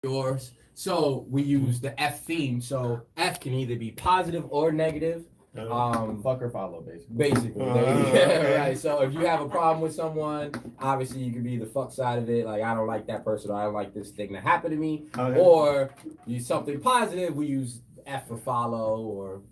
yours. So we use the F theme. So F can either be positive or negative. Fuck or follow, basically. Right. So if you have a problem with someone, obviously you can be the fuck side of it. Like, I don't like that person, or I don't like this thing that happened to me. Okay. Or use something positive. We use F for follow or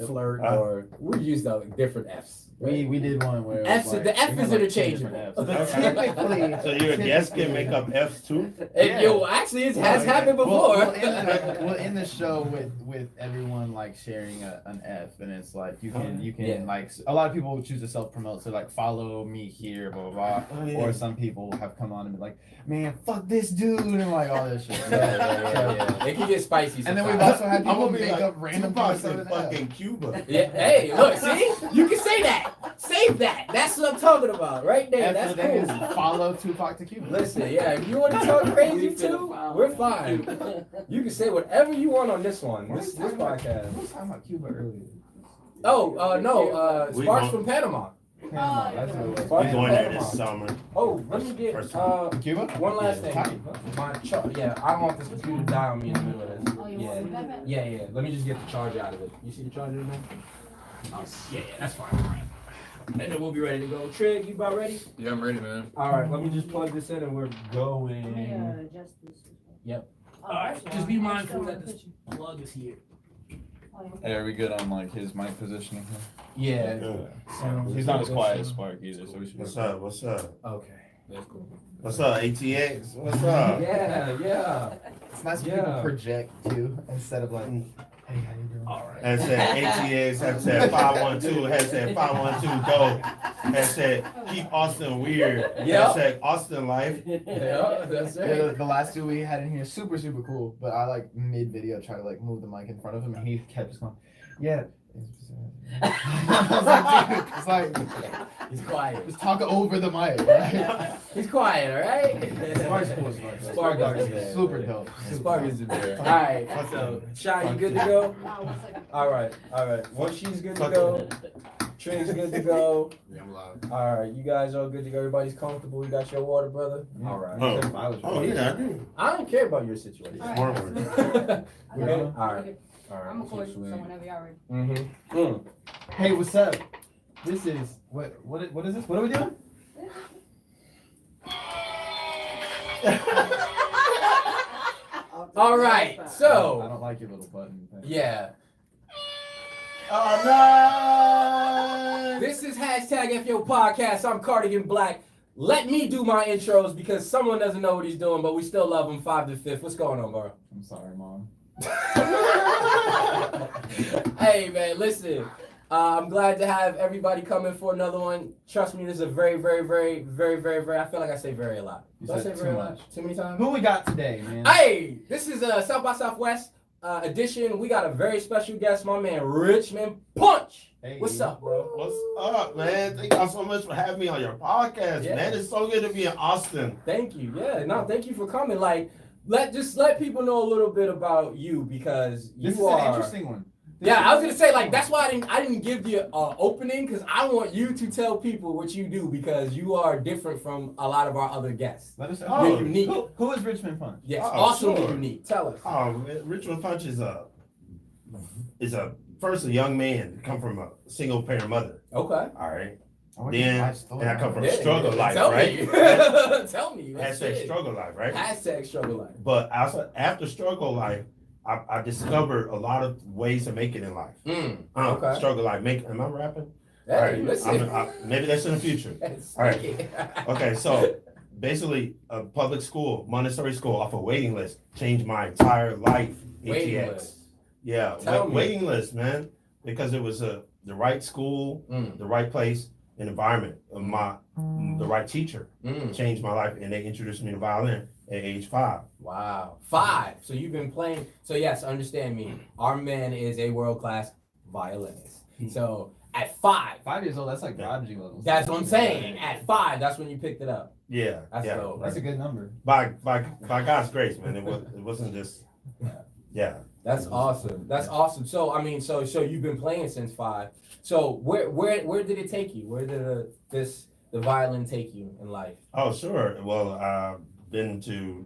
flirt, or we use the different F's. Right? We did one where the F is interchangeable. Typically, So your guest can make up F's too? Actually, it has happened before. We'll end the show with everyone like sharing an F, and it's like you can like a lot of people choose to self promote, so like follow me here, blah blah blah. Or some people have come on and be like, man, fuck this dude, and like all this shit. Yeah. It can get spicy sometimes. And then we've also had people make like, up random things things in fucking Cuba. Yeah, hey, look, see? You can say that. Save that. That's what I'm talking about right there. That's cool. Follow Tupac to Cuba. Listen, yeah, if you want to talk crazy too, we're fine. You can say whatever you want on this one. This podcast. We were talking about Cuba earlier. No, Sparks from Panama. We're going there this summer. Oh, let me get Cuba? one last thing. I don't want this computer to die on me in the middle of this. Oh, you want me back? Yeah. Let me just get the charger out of it. You see the charger in there? Oh, yeah, that's fine. All right. And then we'll be ready to go. Trig, you about ready? Yeah, I'm ready, man. All right, let me just plug this in and we're going. Adjust this. Yep. Oh, All right, that's just be why. mindful that Still this in the plug is here. picture. Oh, Hey, are we good on like his mic positioning here? Yeah. He's not as quiet as Spark either, so we should. What's up? What's up? Okay, that's cool. What's up, ATX? What's up? Yeah. It's nice when people project too instead of like, hey, how you doing? All right. Hashtag ATX, hashtag 512, hashtag 512 dope, hashtag keep Austin weird, hashtag Austin life. Yeah, that's Yeah, it. the last two we had in here, super cool. But I like mid video try to like move the mic in front of him, and he kept just going, yeah. I was like, dude, it's like He's quiet. just talk over the mic. Right? He's quiet, all right? Spark's cool. Spark is there. Super dope. Spark is there. All right. So, Shy, you good to go? Oh, 1 second. All right. Once she's good to go, Trig's good to go. Yeah, I'm live. All right, you guys all good to go? Everybody's comfortable? You got your water, brother? Yeah. All right. Oh yeah, I do. I don't care about your situation. All Smart right. one. You ready? All right. I'm recording, so whenever y'all ready. Mm-hmm. Hey, what's up? This is what is this? What are we doing? All right, I so don't like your little button thing. yeah, Oh no! this is hashtag FYO Podcast. I'm Cardigan Black. Let me do my intros because someone doesn't know what he's doing, but we still love him 5 to 5th. What's going on, bro? I'm sorry, Mom. Hey man, listen. I'm glad to have everybody coming for another one. Trust me, this is a very, very, very, very, very, very. I feel like I say very a lot. You Do I said say very too a lot? much. Too many times? Who we got today, man? Hey, this is South by Southwest edition. We got a very special guest, my man Richmond Punch. Hey. What's up, bro? What's up, man? Thank y'all so much for having me on your podcast, Yeah. man. It's so good to be in Austin. Thank you. Yeah, no, thank you for coming. Like, let people know a little bit about you because you This is are an interesting one. Yeah, I was gonna say like that's why I didn't give you an opening because I want you to tell people what you do because you are different from a lot of our other guests. Let us Oh, You're unique. Who is Richmond Punch? Yes, Oh, awesome sure. and unique. Tell us. Oh, man, Richmond Punch is a first a young man come from a single parent mother. Okay. All right. And And I come from Yeah, struggle life, tell right? Me. Tell me. Let's Hashtag say it. struggle life, right? Hashtag struggle life. But also after struggle life, I discovered a lot of ways to make it in life. Okay. Struggle life. Am I rapping? Hey, All right. listen. Maybe that's in the future. All right. Okay, so basically, a public school, Montessori school, off a waiting list, changed my entire life. Waiting ATX. list. Yeah, Tell me. waiting list, man, because it was the right school, the right place, and environment. The right teacher changed my life, and they introduced me to violin at age 5. Wow. 5. So you've been playing. So yes, understand me. Our man is a world-class violinist. So at 5. 5 years old, that's like prodigy levels. That's what I'm saying. At 5, that's when you picked it up. Yeah, That's yeah. dope. That's a good number. By God's grace, man. It wasn't just. Yeah. That's awesome. That's awesome. So I mean, so you've been playing since 5. So where did it take you? Where did the violin take you in life? Oh, sure. Well, I've been to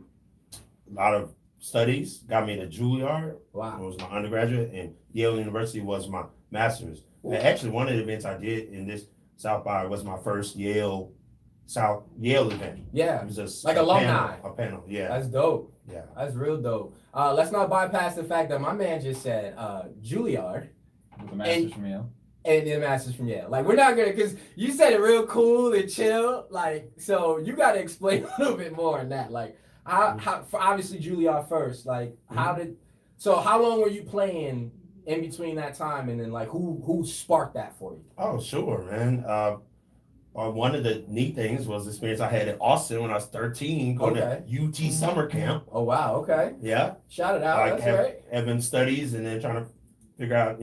lot of studies got me to Juilliard. Wow. It was my undergraduate, and Yale University was my master's. And actually, one of the events I did in this South by was my first Yale event. Yeah. It was just like alumni. A panel, yeah. That's dope. Yeah. That's real dope. Let's not bypass the fact that my man just said Juilliard. With the masters from Yale. And the masters from Yale. Like, we're not gonna, because you said it real cool and chill. Like, so you got to explain a little bit more on that. Like, how for obviously Juilliard first. Like, how long were you playing in between that time, and then like who sparked that for you? Oh, sure, man. One of the neat things was the experience I had in Austin when I was 13, going to UT summer camp. Oh wow, okay. Yeah. Shout it out. Like That's right. having studies and then trying to figure out,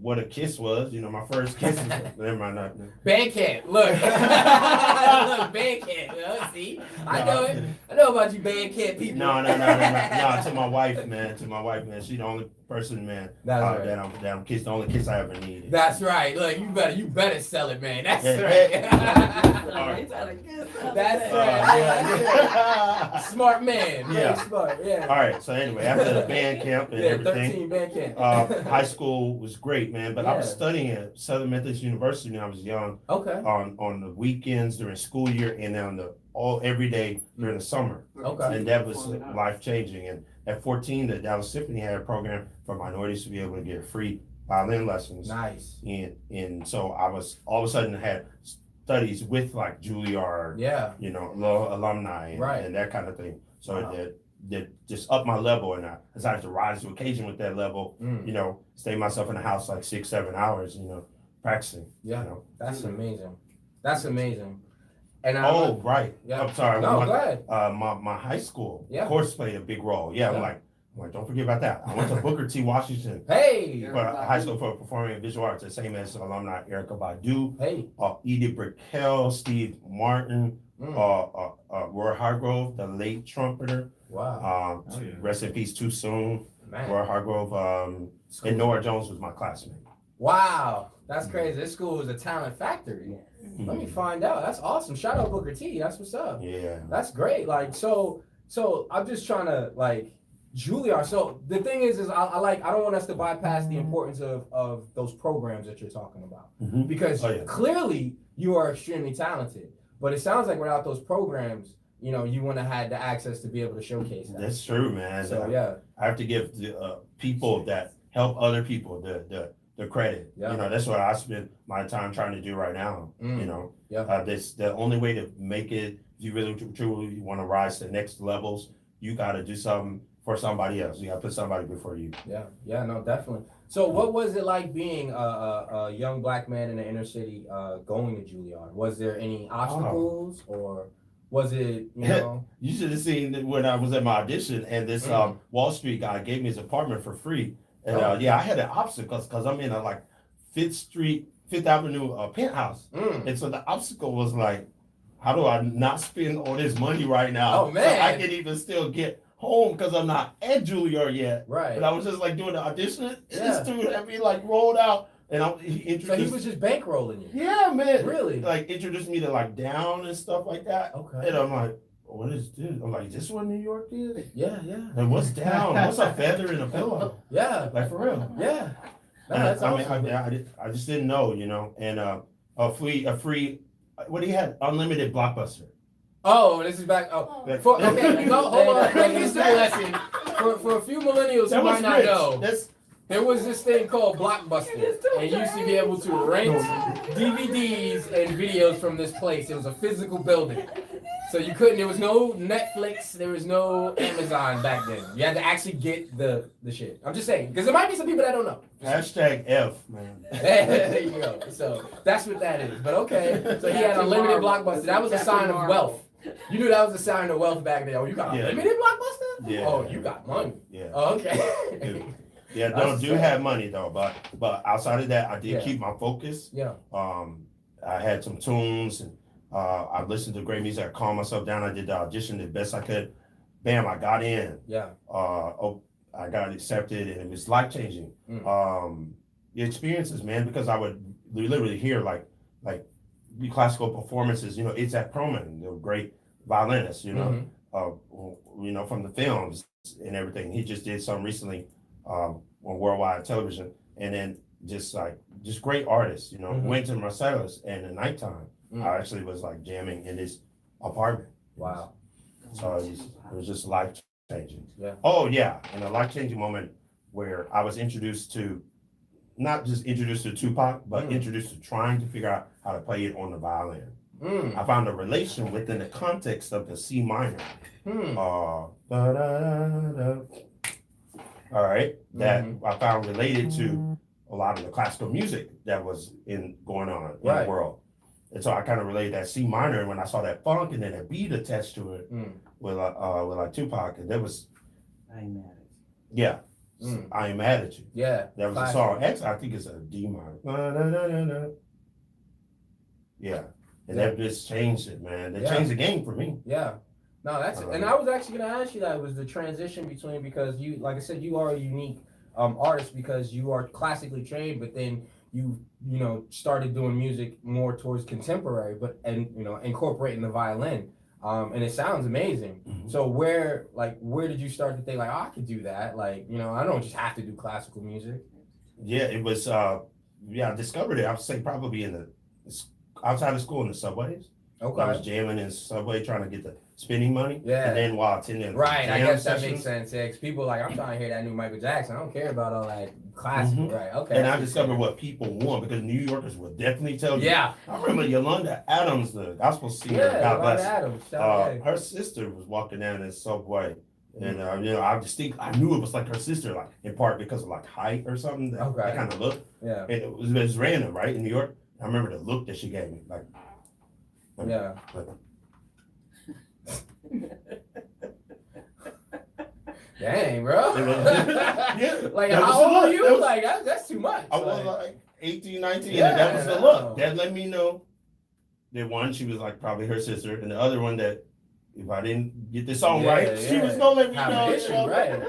what a kiss was. My first kiss was, never mind. Band camp. Look. Look, band camp. See? I know it. I know about you band camp people. No. To my wife, man. She's the only person, man, right. that I'm kissed, the only kiss I ever needed. That's right. Look, you better sell it, man. That's right. That's right. Smart man. Yeah. Very smart. Yeah. All right. So anyway, after the band camp and everything, 13 band camp. high school was great, man. But I was studying at Southern Methodist University when I was young. Okay. On the weekends during school year, and then every day during the summer. Okay. And that was life changing. And at 14, the Dallas Symphony had a program for minorities to be able to get free violin lessons. Nice. And so I was all of a sudden had studies with like Juilliard, alumni and that kind of thing. So that just upped my level, and I decided to rise to occasion with that level. Stay myself in the house like 6-7 hours, practicing. Yeah, that's amazing. That's amazing. And right. Yeah. I'm sorry. No, go ahead. My high school, of course, played a big role. Yeah. I'm like, don't forget about that. I went to Booker T. Washington. Hey. For high school for performing and visual arts, the same as alumni Erica Badu. Hey. Edith Brickell, Steve Martin, Roy Hargrove, the late trumpeter. Wow. Rest in peace too soon. Man. Roy Hargrove, and Nora Jones was my classmate. Wow. That's crazy. This school is a talent factory. Let me find out. That's awesome. Shout out Booker T. That's what's up. Yeah. That's great. Like, so I'm just trying to like Juilliard. So the thing is I don't want us to bypass the importance of those programs that you're talking about. Because clearly you are extremely talented. But it sounds like without those programs, you wouldn't have had the access to be able to showcase that. That's true, man. So I have to give the people that help other people the credit. That's what I spend my time trying to do right now. That's the only way to make it. If you really truly want to rise to the next levels, you got to do something for somebody else. You got to put somebody before you. Yeah, no, definitely. So what was it like being a young black man in the inner city going to Juilliard? Was there any obstacles or was it, You should have seen when I was at my audition, and this Wall Street guy gave me his apartment for free. And I had an obstacle because I'm in a Fifth Avenue penthouse. And so the obstacle was like, how do I not spend all this money right now? Oh, man. So I can even still get home because I'm not at Juilliard yet. Right. But I was just like doing the audition. And this dude had me like rolled out. And he introduced. So he was just bankrolling you? Yeah, man. Really? Like introduced me to like Down and stuff like that. Okay. And I'm like, what is this? I'm like, is this what New York is? Yeah. And what's Down? What's a feather in a pillow? Yeah. Like for real. Yeah. No, that's awesome. I just didn't know, and a free, what do you have? Unlimited Blockbuster. Oh, this is back. Oh, no, hold on. Make this a lesson for a few millennials who might not know. There was this thing called Blockbuster, and you used to be able to rent DVDs and videos from this place. It was a physical building. So you couldn't, there was no Netflix, there was no Amazon back then. You had to actually get the shit. I'm just saying, because there might be some people that don't know. #F, man. There you go. So that's what that is. But okay, so he had unlimited Blockbuster. That was a sign of wealth. You knew that was a sign of wealth back then. Oh, you got unlimited Blockbuster? Yeah. Oh, you got money. Yeah. Oh, okay. Yeah, do have money though, but outside of that, I did keep my focus. Yeah. I had some tunes, and I listened to great music. I calmed myself down. I did the audition the best I could. Bam, I got in. Yeah. I got accepted, and it was life changing. The experiences, man, because I would literally hear like the classical performances. It's at Proman, the great violinist. from the films and everything. He just did some recently on worldwide television, and then just great artists. Went to Marcellus, and at nighttime, I actually was like jamming in his apartment. Wow. So it was just life changing. Yeah. Oh yeah, and a life changing moment where I was not just introduced to Tupac, but introduced to trying to figure out how to play it on the violin. I found a relation within the context of the C minor. All right, that I found related to a lot of the classical music that was going on in the world. And so I kind of related that C minor, and when I saw that funk and then a beat attached to it with like Tupac, and there was I ain't mad at you. Yeah. I Ain't Mad at You. Yeah. That was a song. Actually, I think it's a D minor. Yeah. And that just changed it, man. They changed the game for me. Yeah. No, that's and I was actually gonna ask you that was the transition between, because you, like I said, you are a unique artist because you are classically trained, but then you started doing music more towards contemporary, but incorporating the violin. And it sounds amazing. So where did you start to think like, oh, I could do that? Like, I don't just have to do classical music. Yeah, it was, I discovered it. I would say probably outside of school in the subways. Okay. I was jamming in the subway trying to get the spending money. Yeah. And then while attending I guess that sessions, makes sense. Yeah, because people like, I'm trying to hear that new Michael Jackson. I don't care about all that classical. Right. Okay. And I discovered what people want, because New Yorkers will definitely tell you. Yeah. I remember Yolanda Adams, the gospel singer. God bless. Adams. Her sister was walking down this subway. And I knew it was like her sister, like in part because of like height or something. That kind of look. Yeah. And it was random, right, in New York. I remember the look that she gave me, like. Yeah. Dang, bro. Like, how old are you? Like, that's too much. I was like 18, 19, and that was the look. That let me know that one, she was like probably her sister, and the other one that if I didn't get the song right, she was gonna let me know. Right.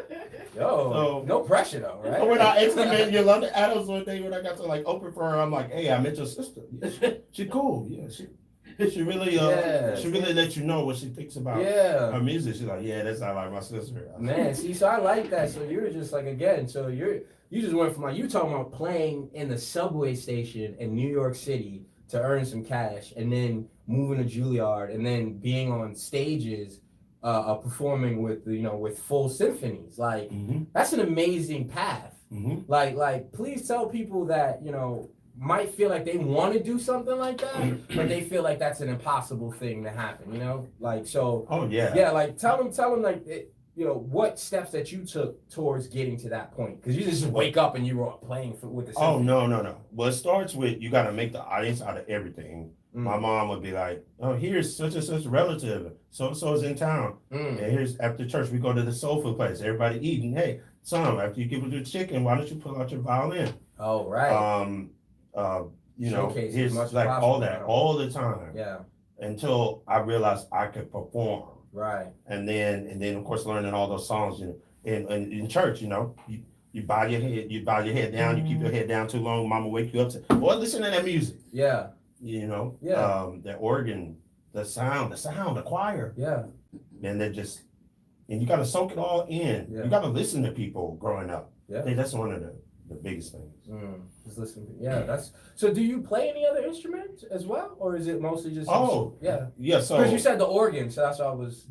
Yo, no pressure though, right? So when I actually met Yolanda Adams one day, when I got to like open for her, I'm like, hey, I met your sister. Yeah, she cool. Yeah, she really let you know what she thinks about her music. She's like, yeah, that's not like my sister. Man, see, so I like that. So you're just like, again, so you just went from like, you talking about playing in the subway station in New York City to earn some cash, and then moving to Juilliard, and then being on stages, performing with full symphonies. Like, that's an amazing path. Like, please tell people that, might feel like they want to do something like that, but they feel like that's an impossible thing to happen, like, so. Oh yeah. Yeah, like tell them like, what steps that you took towards getting to that point, because you just wake up and you were playing with the symphony. Oh no. Well, it starts with, you got to make the audience out of everything. My mom would be like, oh, here's such and such relative, so is in town, and here's after church we go to the soul food place, everybody eating. Hey son, after you give it the chicken, why don't you pull out your violin? Oh right. Here's like all that all the time. Yeah. Until I realized I could perform. Right. And then of course learning all those songs, in church, you bow your head down, you keep your head down too long, mama wake you up to, boy, listen to that music. Yeah. The organ, the sound, the choir. Yeah. And and you gotta soak it all in. Yeah. You gotta listen to people growing up. Yeah. I think that's one of the biggest things. Just listen. So do you play any other instruments as well, or is it mostly just? So because you said the organ, so that's what I was.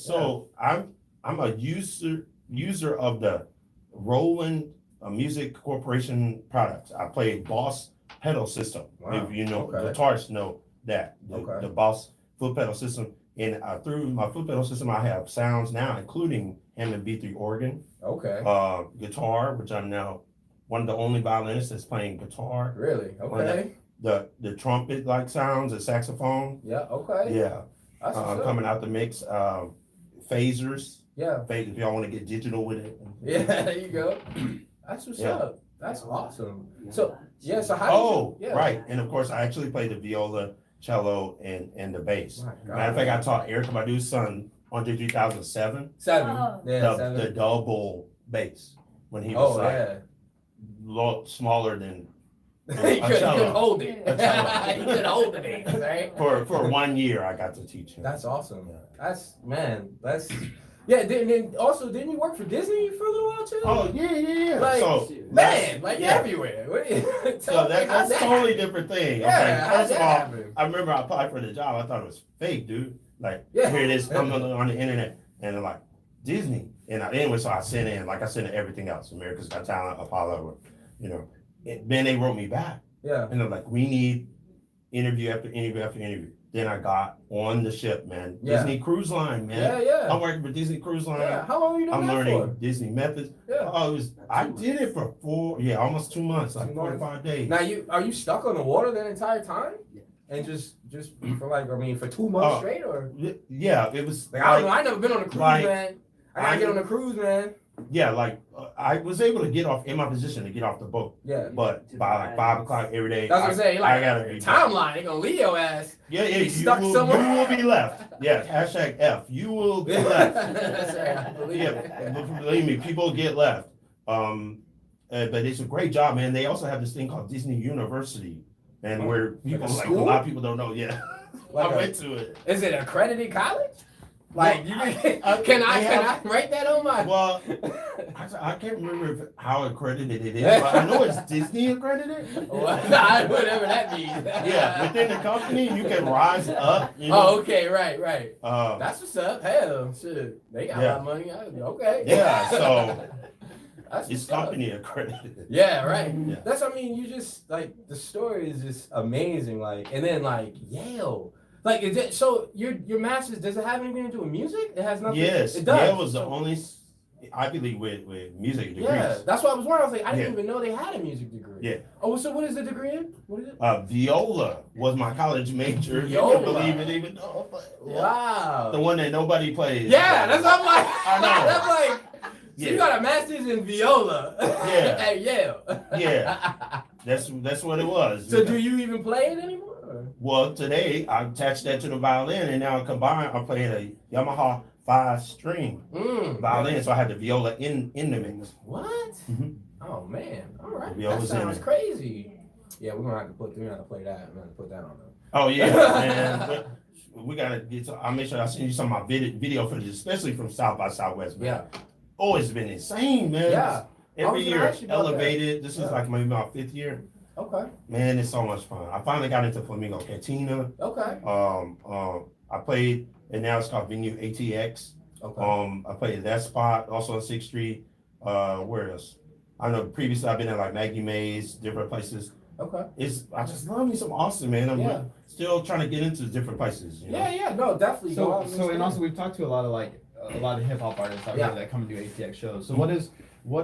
So I'm a user of the Roland Music Corporation products. I play Boss pedal system. Wow. If guitarists know that the Boss foot pedal system, and through my foot pedal system I have sounds now, including Hammond B3 organ, guitar, which I'm now one of the only violinists that's playing guitar. Really? Okay. The trumpet like sounds, the saxophone. Yeah. Okay. Yeah. That's coming out the mix. Phasers. Yeah. If y'all want to get digital with it. Yeah, there you go. That's what's up. That's awesome. So so how? Right. And of course, I actually play the viola, cello, and the bass. Matter of fact, I taught Eric Badu's son on 2007. the double bass when he was smaller than He couldn't hold it. He couldn't hold the bass, right? For 1 year, I got to teach him. That's awesome. That's yeah. Then also, didn't you work for Disney for a little while too? Oh yeah. Like, so you're everywhere. So that's a totally different thing. Yeah, okay. First of all, I remember I applied for the job. I thought it was fake, dude. Like, here it is. I'm on the internet, and they're like Disney. And anyway, so I sent in everything else, America's Got Talent, Apollo, you know. Then they wrote me back. Yeah. And they're like, we need interview after interview after interview. Then I got on the ship, man. Yeah. Disney Cruise Line, man. Yeah. I'm working for Disney Cruise Line. Yeah. How long are you doing I'm that learning for? Disney methods. Yeah. I did it for almost 2 months, like 45 days. Now are you stuck on the water that entire time? Yeah. And just for 2 months straight, or? Yeah, it was. Like, I don't know. I never been on a cruise, man. I gotta get on a cruise, man. Yeah, I was able to get off in my position to get off the boat. Yeah. But by like 5 o'clock every day. That's what I'm saying. I gotta be timeline. They gonna leave your ass. Yeah. Be stuck somewhere. You will be left. Yeah. #F. You will be left. That's right. Believe me, people get left. But it's a great job, man. They also have this thing called Disney University, and where people a lot of people don't know. Yeah. I went to it. Is it accredited college? Like, can I write that on my? Well, I can't remember how accredited it is, but I know it's Disney accredited. Whatever that means. Yeah, within the company, you can rise up. You know? Oh, okay, right. That's what's up. Hell, shit, they got a lot of money. Okay. Yeah, so that's it's company accredited. Yeah, right. Yeah. You just like the story is just amazing. Like, and then like Yale. Like, is it, so your master's, does it have anything to do with music? It has nothing. Yes, it does. Yale was the only Ivy League with music degrees. Yeah, that's what I was wondering. I was like, I didn't even know they had a music degree. Yeah. Oh, so what is the degree in? What is it? Viola was my college major. Viola. You can believe it, even though. Wow. The one that nobody plays. Yeah, that's what I'm like. I know. That's like. So you got a master's in viola. Yeah. At Yale. Yeah. That's what it was. So do you even play it anymore? Well, today I attached that to the violin, and now combined, I'm playing a Yamaha 5-string violin, so I had the viola in the mix. What? Mm-hmm. Oh man! All right, that sounds crazy. Yeah, we're gonna have to play that. We're gonna have to put that on there. Oh yeah, man. We gotta get. I'll make sure I send you some of my video footage, especially from South by Southwest. Man. Yeah. Oh, it's been insane, man. Yeah. Every year elevated. This is like maybe my 5th year. Okay. Man, it's so much fun. I finally got into Flamingo Cantina. Okay. I played, and now it's called Venue ATX. Okay. I played at that spot, also on 6th Street. Where else? I know previously I've been at like Maggie Mae's, different places. Okay. I just love me some Austin, man. I'm still trying to get into different places. You know? Yeah, no, definitely. So and also we've talked to a lot of hip hop artists out here that come and do ATX shows. So what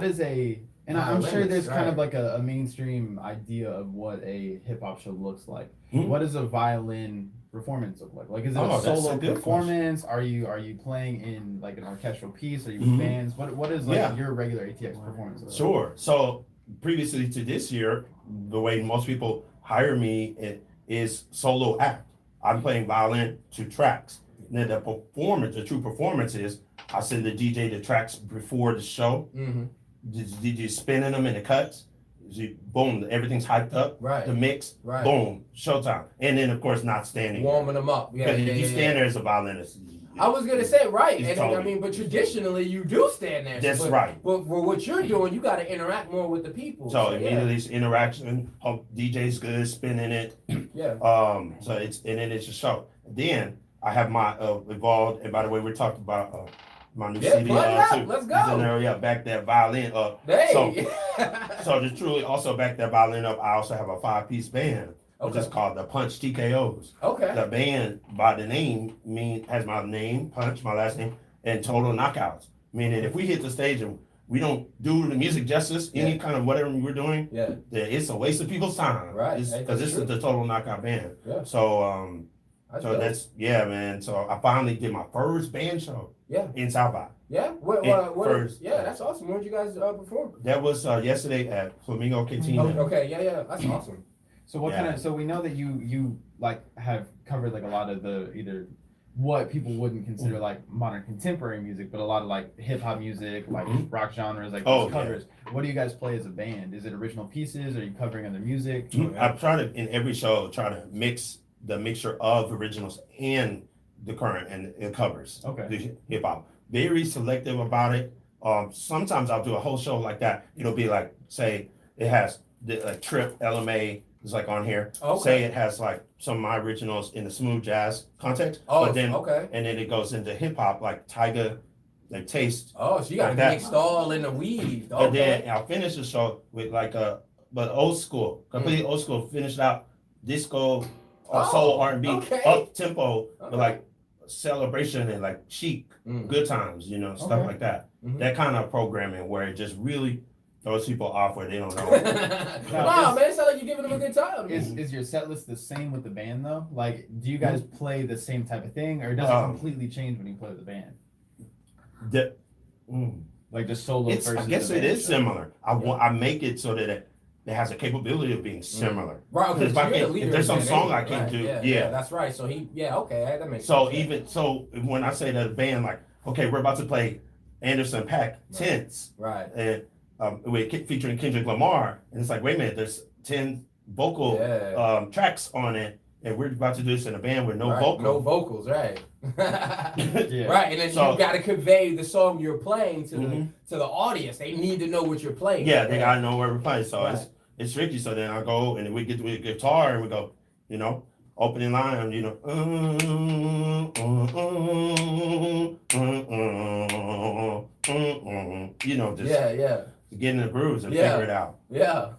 is a, and I'm sure there's kind of like a mainstream idea of what a hip hop show looks like. What does a violin performance look like? Like, is it a solo performance? Are you playing in like an orchestral piece? Are you with bands? What is like your regular ATX performance? Sure. So previously to this year, the way most people hire me is solo act. I'm playing violin to tracks. Then the true performance is I send the DJ the tracks before the show. The DJ spinning them in the cuts. Boom, everything's hyped up. Right. The mix. Right. Boom, showtime. And then of course not standing. Warming them up. Yeah. Because you stand there as a violinist. I was gonna say right, and totally. I mean, but traditionally you do stand there. That's right. But for what you're doing, you got to interact more with the people. So immediately it's interaction. DJ's good, spinning it. Yeah. So then it's a show. Then I have my Evolved, and by the way, we're talking about my new CD. Too. Let's go. Back that violin up. Hey. So to truly also back that violin up, I also have a 5-piece band. Which is called the Punch TKOs. Okay. The band by the name has my name, Punch, my last name, and Total Knockouts. Meaning if we hit the stage and we don't do the music justice, any kind of whatever we're doing, then it's a waste of people's time. Right. Because this is the Total Knockout band. Yeah. So that's man. So I finally did my first band show. Yeah. In South by. Yeah. That's awesome. Where did you guys perform? That was yesterday at Flamingo Cantina. Okay. Yeah. That's awesome. So what kind of, so we know that you like have covered like a lot of the either what people wouldn't consider like modern contemporary music, but a lot of like hip hop music, like rock genres, like these covers. What do you guys play as a band? Is it original pieces? Are you covering other music? I'm trying to, in every show, try to mix the mixture of originals and the current and covers. Okay. The hip hop. Very selective about it. Sometimes I'll do a whole show like that. It'll be like, say, it has the Trip LMA is like on here. Okay. Say it has like some of my originals in the smooth jazz context. Oh, but then, okay. And then it goes into hip hop like Tyga, like Taste. Oh, so you got like it mixed all in the weave. But then I'll finish the show with like but old school, completely old school. Finish it out disco, soul, R&B, up tempo, but like celebration and like chic, good times, stuff like that. That kind of programming where it just really throws people off where they don't know. Wow, man, it sounds like you're giving them a good time. Is your set list the same with the band though? Like, do you guys play the same type of thing, or does it completely change when you play with the band? Like just solo versus I guess it is similar. I make it so that it has a capability of being similar. Right, because if there's some song I can't do, yeah, that's right. So okay, that makes sense. So when I say to the band, like, okay, we're about to play Anderson .Paak Tense, right, and featuring Kendrick Lamar, and it's like, wait a minute, there's 10 vocal tracks on it, and we're about to do this in a band with no vocals, right? Right, and then you got to convey the song you're playing to the audience. They need to know what you're playing. Yeah, they gotta know where we're playing. So it's tricky. So then I go and we get with the guitar and we go, opening line, just get in the grooves and figure it out. Yeah,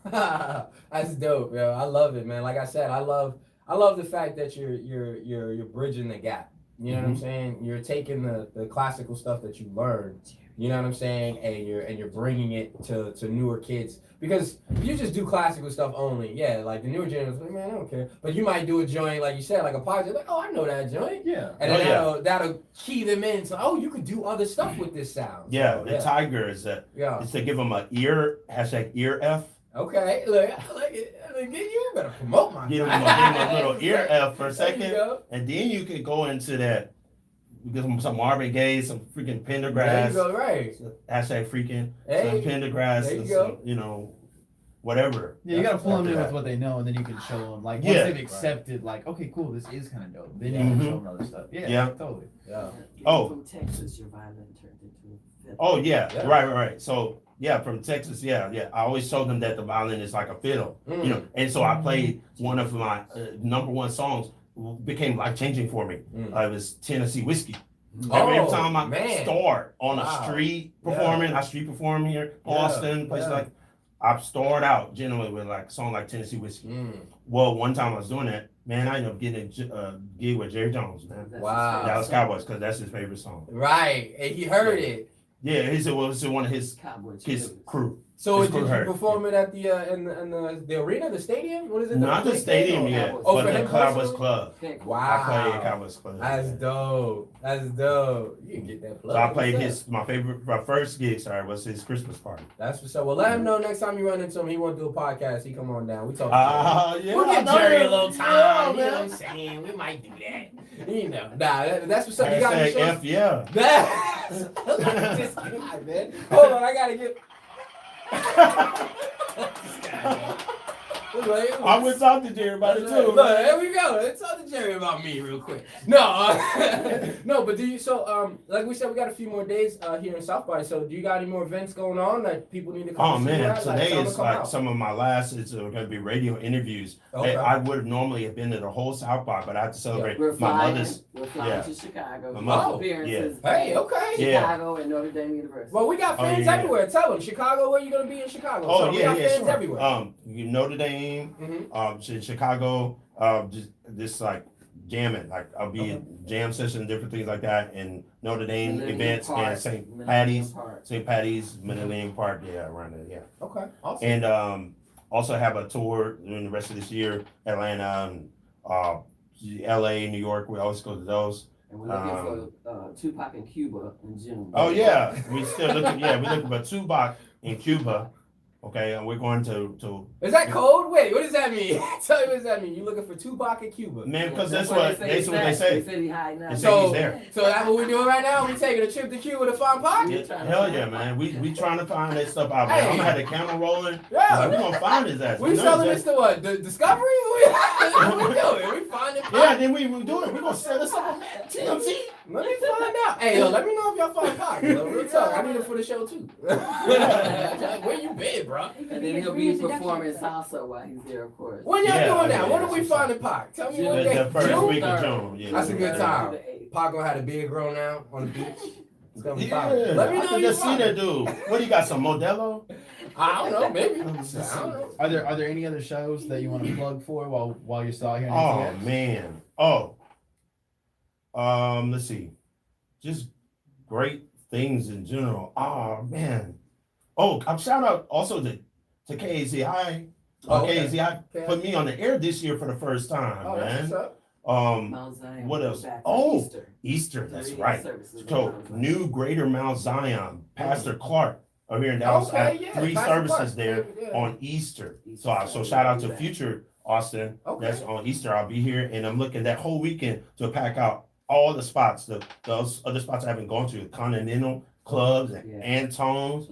that's dope, yo. I love it, man. Like I said, I love the fact that you're bridging the gap. You know what I'm saying? You're taking the classical stuff that you learned, you know what I'm saying, and you're bringing it to newer kids. Because if you just do classical stuff only, like the newer generation, like, man, I don't care. But you might do a joint, like you said, like a podcast, like, oh, I know that joint. Yeah. And then that'll key them in. So, oh, you could do other stuff with this sound. Yeah, so, the Tiger is is to give them an ear F. Okay, look, you better promote my. Give them a little ear F for a second, and then you can go into that. Give them some Marvin Gaye, some freaking Pendergrass. There you go, right? Hashtag freaking some Pendergrass, there you go. Whatever. Yeah, you gotta pull them in with what they know, and then you can show them. Like once they've accepted, like, okay, cool, this is kind of dope. Then you can show them other stuff. Yeah, totally. Yeah. From Texas, your violin turned into. Oh yeah, right. So. Yeah, from Texas. Yeah. I always told them that the violin is like a fiddle, And so I played one of my number one songs, became life changing for me. It was Tennessee Whiskey. Every time I start on a street performing, I street perform here, Boston, places like. I start out generally with like a song like Tennessee Whiskey. Well, one time I was doing that, man, I ended up getting a gig with Jerry Jones, man. Wow. Dallas Cowboys, because that's his favorite song. Right, and he heard it. Yeah, he said, well, it was one of his crew. So did you perform it at the in the arena, the stadium? What is it? Not the stadium yet, but the Cowboys Club. Wow. I played Cowboys Club. That's dope. You can get that plug. So I played my first gig, was his Christmas party. That's what's up. Well, let him know next time you run into him, he want to do a podcast, he come on down. We talk We'll give Jerry a little time, you know what I'm saying? We might do that. That's what's up. You got to F, yeah. Just kidding, man. Hold on, I gotta get. I would talk to Jerry about it too. Look, there we go. Let's talk to Jerry about me real quick. No, but do you? So, like we said, we got a few more days here in South by. So, do you got any more events going on that people need to come? Oh man, today is like some of my last. It's going to be radio interviews. Okay. I would have normally have been to the whole South by, but I had to celebrate my mother's. We're flying to Chicago. My mother. Appearances. Hey, okay. Chicago and Notre Dame University. Well, we got fans everywhere. Tell them Chicago. Where you going to be in Chicago? Oh, we got fans everywhere. Notre Dame, Chicago, just like jamming. Like I'll be at jam session, different things like that, and Notre Dame Millennium events Park, and St. Patty's, Millennium Park, around there, yeah. Okay, awesome. And also have a tour during the rest of this year, Atlanta, LA, New York. We always go to those. And we're looking for Tupac in Cuba in June. Oh yeah, we still looking. Yeah, we're looking for Tupac in Cuba. Okay, and we're going to. Is that code? Wait, what does that mean? Tell me what does that mean? You looking for Tupac in Cuba? Man, because that's what they say. They said he hiding out. They say he's there. So that's what we're doing right now? We taking a trip to Cuba to find Pac? Hell yeah, man. We trying to find that stuff out, man. I'm gonna have the camera rolling. Yeah. We're gonna find his ass. We selling this to what? The Discovery? What we doing? We finding Pac? Yeah, then we do it. We're gonna set this up on TMZ. Let me find out. Hey, yo, let me know if y'all find Pac. Real talk. I need it for the show too. Where you been, bro? And then he'll be performing salsa while he's there, of course. When y'all doing that? When are we finding Pac? Tell me what day. The first June? week of June. Yeah, That's a good time. Pac gonna have a beard grown out on the beach. It's gonna be fine. Yeah, Let me know I can you just see that dude. What do you got? Some Modelo? I don't know, maybe. I don't know. Are there any other shows that you want to plug for while you're still out here? In Oh ATX? man. Let's see. Just great things in general. Oh man. Oh, I'm shout out also to KAZI. KAZI put me on the air this year for the first time, man. That's Mount Zion. What else? Back Oh, Easter. Easter, that's 38 right. services So in Mount Zion. new Greater Mount Zion, Pastor Clark over here in Dallas. I have 3 services there on Easter. So shout out to Future Austin. Okay. That's on Easter. I'll be here, and I'm looking that whole weekend to pack out all the spots, those other spots I haven't gone to, Continental Clubs and Antone's.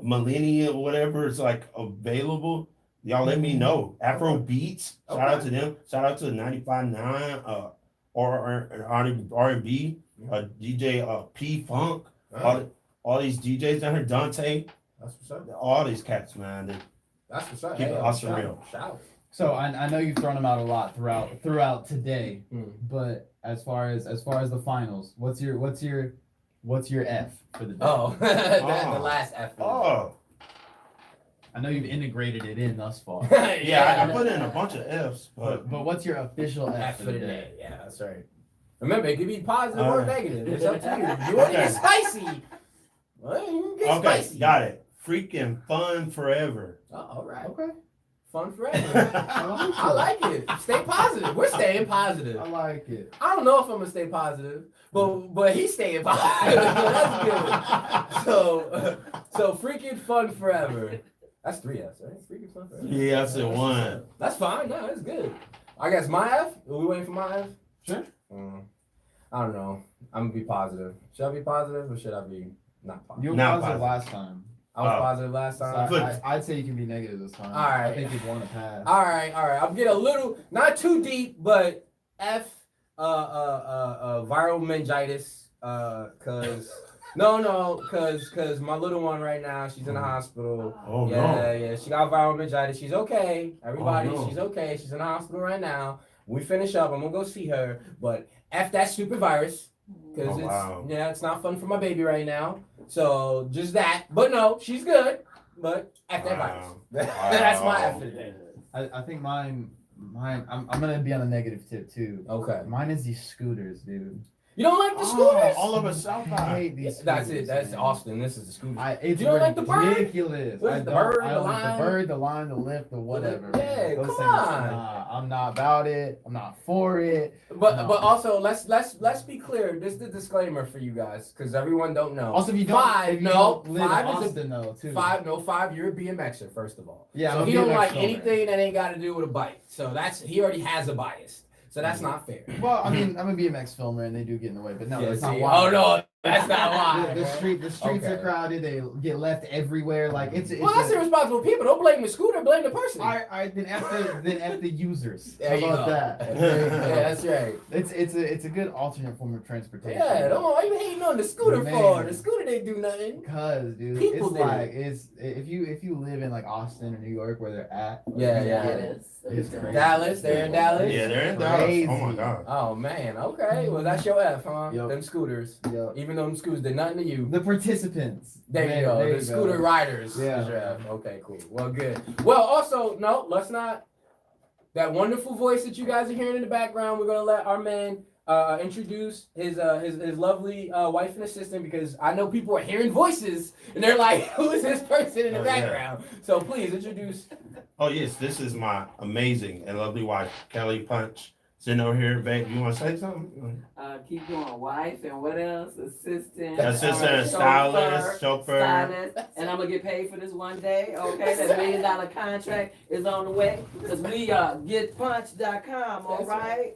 Millennium or whatever is like available. Y'all let me know. Afro Beats, shout out to them. Shout out to 95.9 R&B, DJ P Funk, all these DJs down here, Dante. That's what's up. All these cats, man. That's what's up. Keep it awesome real. Shout. So I know you've thrown them out a lot throughout today, but as far as the finals, what's your F for the day? Oh, the last F. Oh. I know you've integrated it in thus far. Yeah, I put in a bunch of F's, but what's your official F for the day? Yeah, that's right. Remember, it could be positive or negative. It's up to you. You want to Okay. get spicy? Well, you can get spicy. Got it. Freaking fun forever. Oh, all right. Okay. Fun forever. I like it. Stay positive. We're staying positive. I like it. I don't know if I'm gonna stay positive, but he's staying positive. That's good. So freaking fun forever. That's 3 F's, right? Freaking fun forever. Yeah, I said 1. That's fine. No, that's good. I guess my F. Are we waiting for my F? Sure. I don't know. I'm gonna be positive. Should I be positive or should I be not positive? You were Not positive positive. last time. I was positive last time. So I'd say you can be negative this time. All right. I think you'd want to pass. All right. I'm getting a little, not too deep, but F, viral meningitis, cause my little one right now, she's in the hospital. Oh, Yeah, she got viral meningitis. She's okay. Everybody, Oh, no. she's okay. She's in the hospital right now. When we finish up, I'm gonna go see her, but F that stupid virus, cause it's not fun for my baby right now. So just that, but no, she's good. But F that virus. That's my F for the day. I think mine. I'm gonna be on a negative tip too. Okay. Mine is these scooters, dude. You don't like the scooters? All over South I Side. hate these. That's scooters, it. That's man. Austin. This is the scooter. It's You don't like the bird? ridiculous. What is I the don't- bird, I the don't like line? the bird, the line, the lift, the whatever. Yeah, man. Those come things, on. Nah, I'm not about it. I'm not for it. But No. also let's be clear. This is the disclaimer for you guys because everyone don't know. Also, if you don't, Five, if you no, don't live in 5 is a- Austin though, too. 5. You're a BMXer first of all. Yeah, So I'm a he don't BMX like owner. anything that ain't got to do with a bike. So he already has a bias. So that's not fair. Well, I mean, I'm a BMX filmer, and they do get in the way, but no, Yeah, that's not see? why. Oh no, that's not why. The streets Okay. are crowded. They get left everywhere. Like it's. Well, that's irresponsible people. Don't blame the scooter. Blame the person. Then F the users. There How you about go. that? Yeah, that's right. It's a good alternate form of transportation. Yeah, don't why you hating on the scooter Man. for? The scooter didn't do nothing. Cause dude, People it's did. like if you live in like Austin or New York where they're at. Yeah, you yeah. get it. It's crazy. Dallas, they're in Dallas. Yeah, they're in Dallas. Crazy. Oh my God. Oh man, okay. Well, that's your F, huh? Yep. Them scooters. Yep. Even though them scooters did nothing to you. The participants. There you go. There The you scooter go. riders. Yeah. Is your F. Okay, cool. Well, good. Well, also, no, let's not. That wonderful voice that you guys are hearing in the background, we're gonna let our man introduce his lovely wife and assistant because I know people are hearing voices and they're like, who is this person in the background? So please introduce. Oh yes, this is my amazing and lovely wife, Kelly Punch. Sitting over here, babe. You want to say something? Keep going, wife, and what else? Assistant, Assistant, stylist, chauffeur. and I'm gonna get paid for this one day. Okay, that $1 million contract is on the way. Cause we getpunch.com. All right.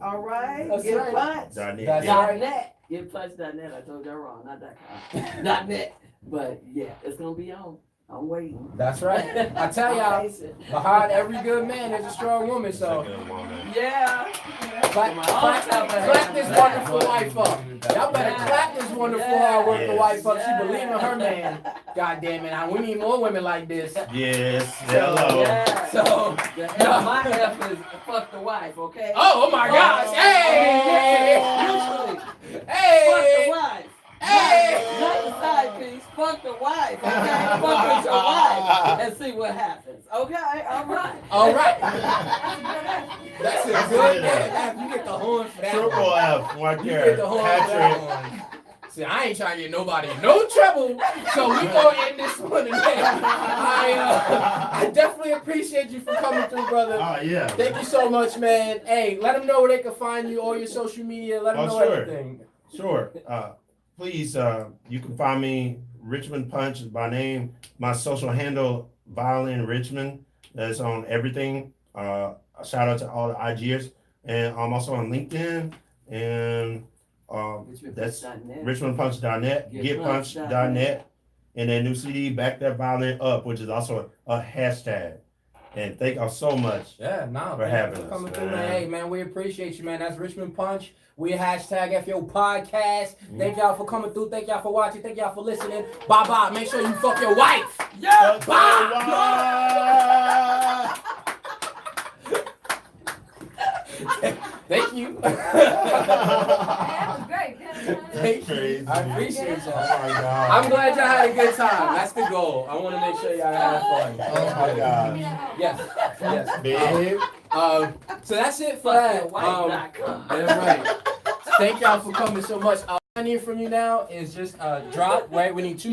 That's Getpunch. That's right. .net. Getpunch.net. I told y'all wrong. Not .com. .net. But yeah, it's gonna be on. I'm waiting. That's right. I tell y'all, behind every good man, there's a strong woman. So yeah. Clap this wonderful wife up. Y'all better clap this wonderful hard working wife up. She believe in her man. God damn it. We need more women like this. Yes. Hello. Yeah. So my F is fuck the wife, okay? Oh my gosh. Hey! Hey! Fuck the wife. Hey! Not the side piece. Fuck the wife. Okay? Fuck with your wife and see what happens. Okay? All right. All right. That's a good F. You get the horn for that. Triple F. One You get the horn for that one. See, I ain't trying to get nobody in no trouble, so we gonna end this one today. I definitely appreciate you for coming through, brother. Yeah. Thank you so much, man. Hey, let them know where they can find you, all your social media. Let them know everything. Sure. Please, you can find me Richmond Punch by name. My social handle, Violin Richmond. That's on everything. Shout out to all the IGers, and I'm also on LinkedIn and. That's richmondpunch.net, getpunch.net, and that new CD, Back That Violin Up, which is also a hashtag. And thank y'all so much for having us. Coming through, man. Hey, man, we appreciate you, man. That's Richmond Punch. We hashtag FYO Podcast. Thank y'all for coming through. Thank y'all for watching. Thank y'all for listening. Bye-bye. Make sure you fuck your wife. Yeah. Bye. Thank you. That was great. Thank you. Crazy. I appreciate y'all. Oh my God. I'm glad y'all had a good time. That's the goal. I want to make sure y'all had fun. Oh my God. Yes. Babe. So that's it for that. Fuckyourwife.com. That's right. Thank y'all for coming so much. All I need from you now is just drop, right? We need 2